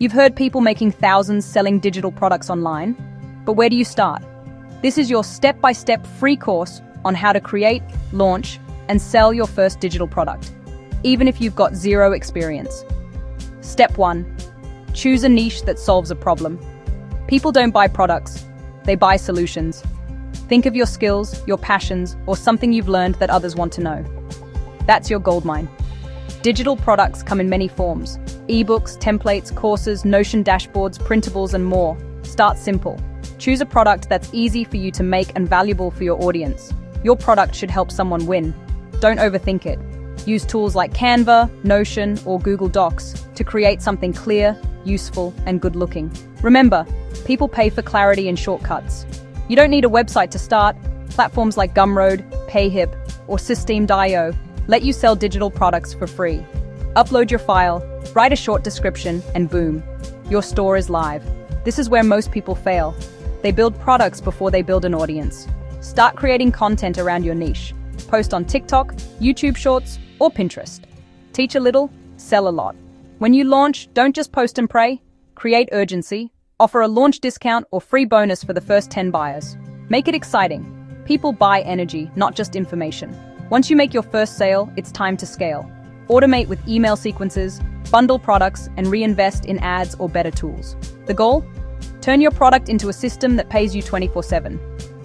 You've heard people making thousands selling digital products online, but where do you start? This is your step-by-step free course on how to create, launch, and sell your first digital product, even if you've got zero experience. Step 1. Choose a niche that solves a problem. People don't buy products, they buy solutions. Think of your skills, your passions, or something you've learned that others want to know. That's your goldmine. Digital products come in many forms: ebooks, templates, courses, Notion dashboards, printables, and more. Start simple. Choose a product that's easy for you to make and valuable for your audience. Your product should help someone win. Don't overthink it. Use tools like Canva, Notion, or Google Docs to create something clear, useful, and good-looking. Remember, people pay for clarity and shortcuts. You don't need a website to start. Platforms like Gumroad, Payhip, or Systeme.io let you sell digital products for free. Upload your file, write a short description, and boom, your store is live. This is where most people fail. They build products before they build an audience. Start creating content around your niche. Post on TikTok, YouTube Shorts, or Pinterest. Teach a little, sell a lot. When you launch, don't just post and pray. Create urgency. Offer a launch discount or free bonus for the first 10 buyers. Make it exciting. People buy energy, not just information. Once you make your first sale, it's time to scale. Automate with email sequences, bundle products, and reinvest in ads or better tools. The goal? Turn your product into a system that pays you 24/7.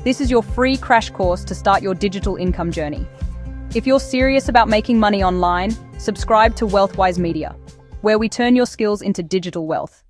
This is your free crash course to start your digital income journey. If you're serious about making money online, subscribe to WealthWise Media, where we turn your skills into digital wealth.